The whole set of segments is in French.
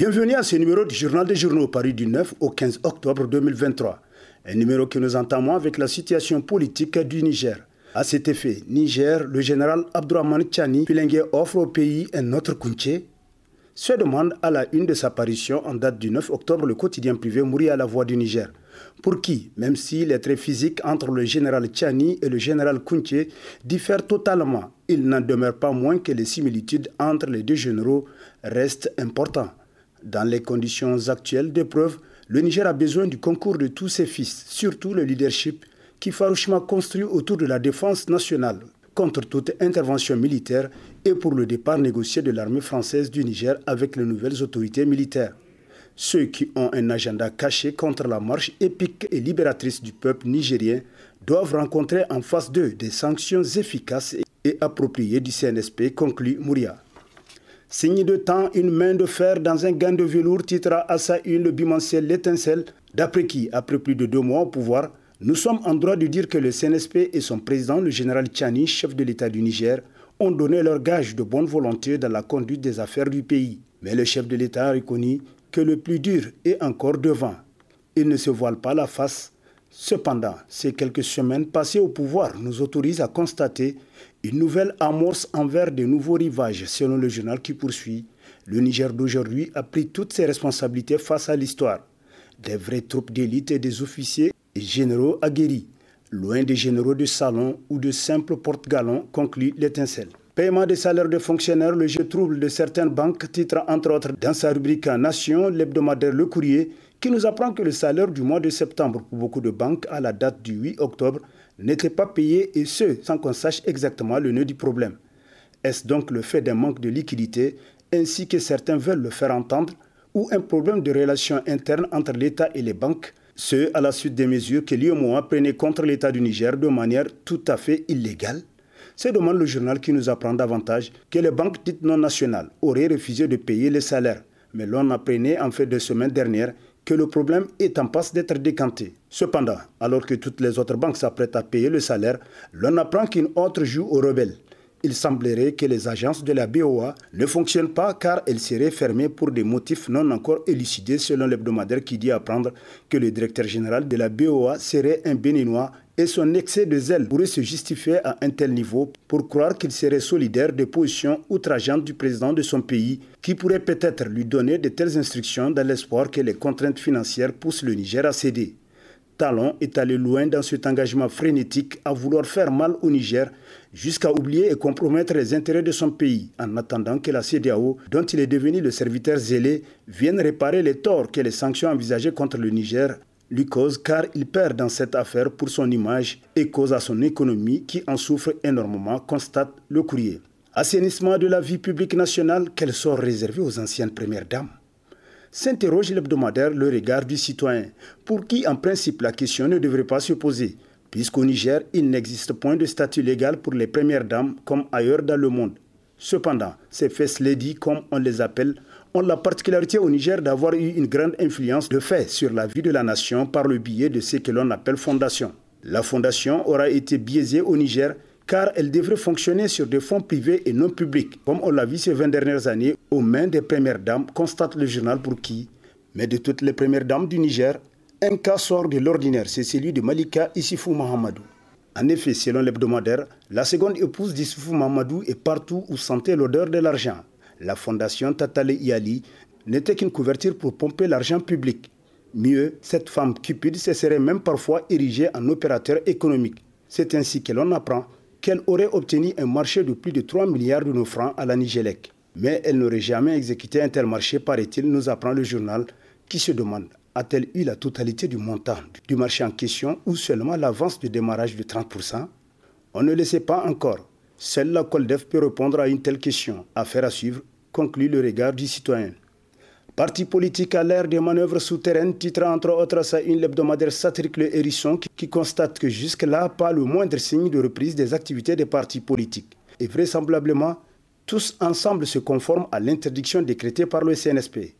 Bienvenue à ce numéro du Journal des Journaux paru du 9 au 15 octobre 2023. Un numéro que nous entamons avec la situation politique du Niger. À cet effet, Niger, le général Abdourahmane Tchani Filengue offre au pays un autre Kounché. Se demande à la une de sa parution en date du 9 octobre le quotidien privé Mouria à la Voix du Niger. Pour qui, même si les traits physiques entre le général Tchani et le général Kounché diffèrent totalement, il n'en demeure pas moins que les similitudes entre les deux généraux restent importantes. Dans les conditions actuelles d'épreuve, le Niger a besoin du concours de tous ses fils, surtout le leadership qui farouchement construit autour de la défense nationale contre toute intervention militaire et pour le départ négocié de l'armée française du Niger avec les nouvelles autorités militaires. Ceux qui ont un agenda caché contre la marche épique et libératrice du peuple nigérien doivent rencontrer en face d'eux des sanctions efficaces et appropriées du CNSP, conclut Mouria. Signe de temps, une main de fer dans un gant de velours titrera à sa une le bimensuel L'Étincelle, d'après qui, après plus de 2 mois au pouvoir, nous sommes en droit de dire que le CNSP et son président, le général Tchani, chef de l'État du Niger, ont donné leur gage de bonne volonté dans la conduite des affaires du pays. Mais le chef de l'État a reconnu que le plus dur est encore devant. Il ne se voile pas la face. Cependant, ces quelques semaines passées au pouvoir nous autorisent à constater une nouvelle amorce envers de nouveaux rivages, selon le journal qui poursuit. Le Niger d'aujourd'hui a pris toutes ses responsabilités face à l'histoire. Des vraies troupes d'élite et des officiers et généraux aguerris, loin des généraux de salon ou de simples porte-galons, conclut L'Étincelle. Paiement des salaires de fonctionnaires, le jeu trouble de certaines banques, titre entre autres dans sa rubrique Nation, l'hebdomadaire Le Courrier, qui nous apprend que le salaire du mois de septembre pour beaucoup de banques à la date du 8 octobre n'était pas payé et ce, sans qu'on sache exactement le nœud du problème. Est-ce donc le fait d'un manque de liquidité, ainsi que certains veulent le faire entendre, ou un problème de relations internes entre l'État et les banques, ce à la suite des mesures que l'UEMOA prenait contre l'État du Niger de manière tout à fait illégale? Se demande le journal qui nous apprend davantage que les banques dites non nationales auraient refusé de payer les salaires. Mais l'on apprenait en fait de semaine dernière que le problème est en passe d'être décanté. Cependant, alors que toutes les autres banques s'apprêtent à payer le salaire, l'on apprend qu'une autre joue aux rebelles. Il semblerait que les agences de la BOA ne fonctionnent pas car elles seraient fermées pour des motifs non encore élucidés selon l'hebdomadaire qui dit apprendre que le directeur général de la BOA serait un Béninois et son excès de zèle pourrait se justifier à un tel niveau pour croire qu'il serait solidaire des positions outrageantes du président de son pays qui pourrait peut-être lui donner de telles instructions dans l'espoir que les contraintes financières poussent le Niger à céder. Talon est allé loin dans cet engagement frénétique à vouloir faire mal au Niger jusqu'à oublier et compromettre les intérêts de son pays en attendant que la CEDEAO, dont il est devenu le serviteur zélé, vienne réparer les torts que les sanctions envisagées contre le Niger lui causent car il perd dans cette affaire pour son image et cause à son économie qui en souffre énormément, constate Le Courrier. Assainissement de la vie publique nationale, quel sort réservé aux anciennes premières dames? S'interroge l'hebdomadaire Le Regard du citoyen, pour qui en principe la question ne devrait pas se poser, puisqu'au Niger, il n'existe point de statut légal pour les premières dames comme ailleurs dans le monde. Cependant, ces first ladies, comme on les appelle, ont la particularité au Niger d'avoir eu une grande influence de fait sur la vie de la nation par le biais de ce que l'on appelle fondation. La fondation aura été biaisée au Niger car elle devrait fonctionner sur des fonds privés et non publics, comme on l'a vu ces 20 dernières années aux mains des premières dames, constate le journal pour qui. Mais de toutes les premières dames du Niger, un cas sort de l'ordinaire, c'est celui de Malika Issifou Mahamadou. En effet, selon l'hebdomadaire, la seconde épouse d'Issifou Mahamadou est partout où sentait l'odeur de l'argent. La fondation Tatale Iali n'était qu'une couverture pour pomper l'argent public. Mieux, cette femme cupide se serait même parfois érigée en opérateur économique. C'est ainsi que l'on apprend qu'elle aurait obtenu un marché de plus de 3 milliards de nos francs à la Nigélec. Mais elle n'aurait jamais exécuté un tel marché, paraît-il, nous apprend le journal, qui se demande, a-t-elle eu la totalité du montant du marché en question ou seulement l'avance de démarrage de 30%? On ne le sait pas encore. Seule la Coldef peut répondre à une telle question. Affaire à suivre, conclut Le Regard du citoyen. Parti politique à l'ère des manœuvres souterraines, titre entre autres sa une l'hebdomadaire satirique Le Hérisson qui constate que jusque-là, pas le moindre signe de reprise des activités des partis politiques. Et vraisemblablement, tous ensemble se conforment à l'interdiction décrétée par le CNSP.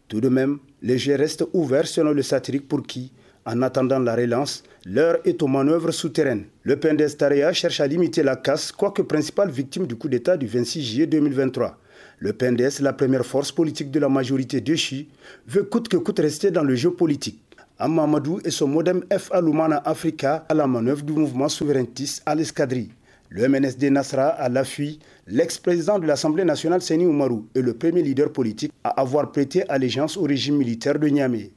Tout de même, les jeux restent ouverts selon le satirique pour qui, en attendant la relance, l'heure est aux manœuvres souterraines. Le PNDS Tareya cherche à limiter la casse, quoique principale victime du coup d'État du 26 juillet 2023. Le PNDS, la première force politique de la majorité déchue, veut coûte que coûte rester dans le jeu politique. Amamadou et son modem F.A. Lumana Africa à la manœuvre du mouvement souverainiste à l'escadrille. Le MNSD Nasra à l'affût, l'ex-président de l'Assemblée nationale Seni Oumarou est le premier leader politique à avoir prêté allégeance au régime militaire de Niamey.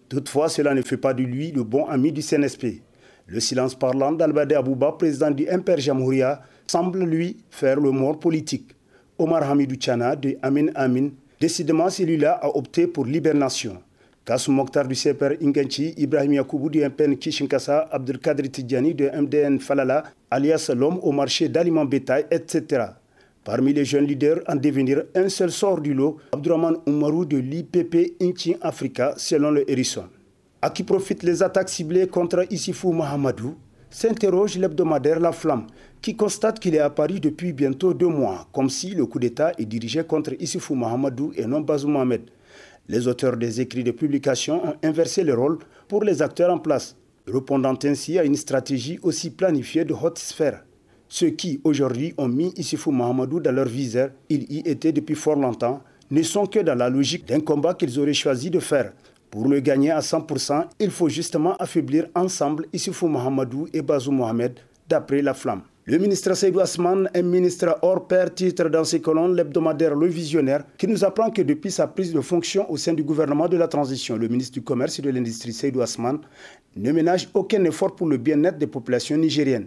Toutefois, cela ne fait pas de lui le bon ami du CNSP. Le silence parlant d'Albade Abouba, président du MPR Jamhouria, semble lui faire le mort politique. Omar Hamidou Tchana de Amin Amin, décidément celui-là a opté pour l'hibernation. Kassou Mokhtar du CPR Ingenchi, Ibrahim Yakoubou du MPN Kishinkasa, Abdelkader Tidjani de MDN Falala, alias l'homme au marché d'aliments bétail, etc. Parmi les jeunes leaders en devenir, un seul sort du lot, Abdourahmane Oumarou de l'IPP Inchi Africa, selon le Hérisson. À qui profitent les attaques ciblées contre Issifou Mahamadou? S'interroge l'hebdomadaire La Flamme, qui constate qu'il est apparu depuis bientôt 2 mois, comme si le coup d'État est dirigé contre Issifou Mahamadou et non Bazoum Mohamed. Les auteurs des écrits de publication ont inversé les rôles pour les acteurs en place, répondant ainsi à une stratégie aussi planifiée de haute sphère. Ceux qui, aujourd'hui, ont mis Issifou Mahamadou dans leur viseur, il y était depuis fort longtemps, ne sont que dans la logique d'un combat qu'ils auraient choisi de faire. Pour le gagner à 100%, il faut justement affaiblir ensemble Issifou Mahamadou et Bazoum Mohamed, d'après La Flamme. Le ministre Seydou Asman, un ministre hors pair, titre dans ses colonnes l'hebdomadaire Le Visionnaire, qui nous apprend que depuis sa prise de fonction au sein du gouvernement de la transition, le ministre du Commerce et de l'Industrie Seydou Asman ne ménage aucun effort pour le bien-être des populations nigériennes.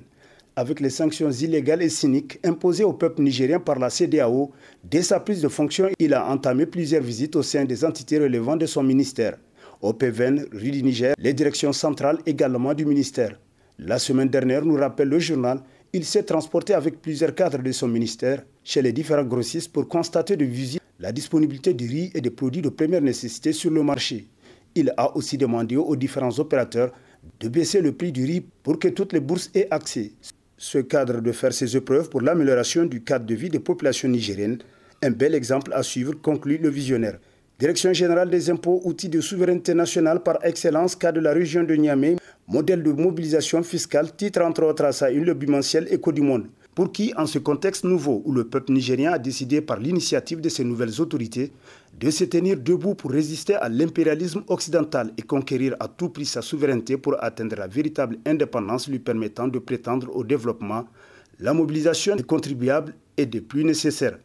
Avec les sanctions illégales et cyniques imposées au peuple nigérien par la CEDEAO, dès sa prise de fonction, il a entamé plusieurs visites au sein des entités relevantes de son ministère. Au PVN, rue du Niger, les directions centrales également du ministère. La semaine dernière, nous rappelle le journal, il s'est transporté avec plusieurs cadres de son ministère chez les différents grossistes pour constater de visu la disponibilité du riz et des produits de première nécessité sur le marché. Il a aussi demandé aux différents opérateurs de baisser le prix du riz pour que toutes les bourses aient accès. Ce cadre de faire ses épreuves pour l'amélioration du cadre de vie des populations nigériennes, un bel exemple à suivre, conclut le visionnaire. Direction générale des impôts, outil de souveraineté nationale par excellence, cas de la région de Niamey, modèle de mobilisation fiscale, titre entre autres à sa une le bimensuel Écho du Monde. Pour qui, en ce contexte nouveau où le peuple nigérien a décidé par l'initiative de ses nouvelles autorités de se tenir debout pour résister à l'impérialisme occidental et conquérir à tout prix sa souveraineté pour atteindre la véritable indépendance lui permettant de prétendre au développement, la mobilisation des contribuables est des plus nécessaires.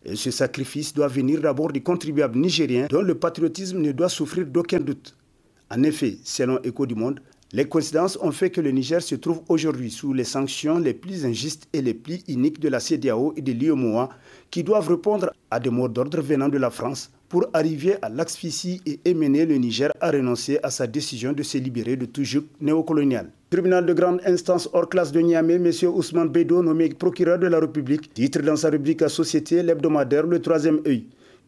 Et ce sacrifice doit venir d'abord des contribuables nigériens dont le patriotisme ne doit souffrir d'aucun doute. En effet, selon Écho du Monde, les coïncidences ont fait que le Niger se trouve aujourd'hui sous les sanctions les plus injustes et les plus iniques de la CEDEAO et de l'UEMOA qui doivent répondre à des mots d'ordre venant de la France pour arriver à l'asphyxie et émener le Niger à renoncer à sa décision de se libérer de tout joug néocolonial. Tribunal de grande instance hors classe de Niamey, M. Ousmane Beido, nommé procureur de la République, titre dans sa rubrique à Société l'hebdomadaire Le Troisième œil,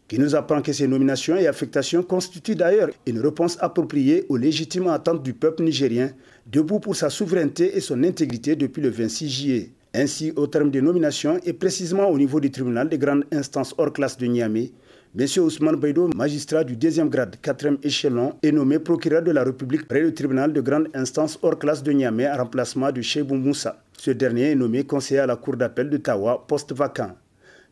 qui nous apprend que ces nominations et affectations constituent d'ailleurs une réponse appropriée aux légitimes attentes du peuple nigérien, debout pour sa souveraineté et son intégrité depuis le 26 juillet. Ainsi, au terme des nominations et précisément au niveau du tribunal de grande instance hors classe de Niamey, M. Ousmane Beido, magistrat du 2e grade, 4e échelon, est nommé procureur de la République près du tribunal de grande instance hors classe de Niamey en remplacement de Cheibou Moussa. Ce dernier est nommé conseiller à la cour d'appel de Tawa, poste vacant.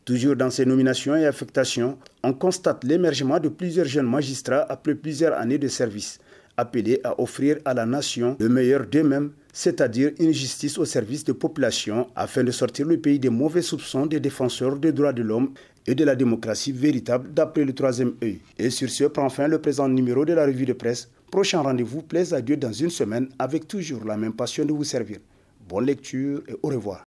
Toujours dans ces nominations et affectations, on constate l'émergement de plusieurs jeunes magistrats après plusieurs années de service, appelés à offrir à la nation le meilleur d'eux-mêmes, c'est-à-dire une justice au service des populations, afin de sortir le pays des mauvais soupçons des défenseurs des droits de l'homme et de la démocratie véritable d'après le troisième œil. Et sur ce, prend fin le présent numéro de la revue de presse. Prochain rendez-vous, plaise à Dieu dans une semaine, avec toujours la même passion de vous servir. Bonne lecture et au revoir.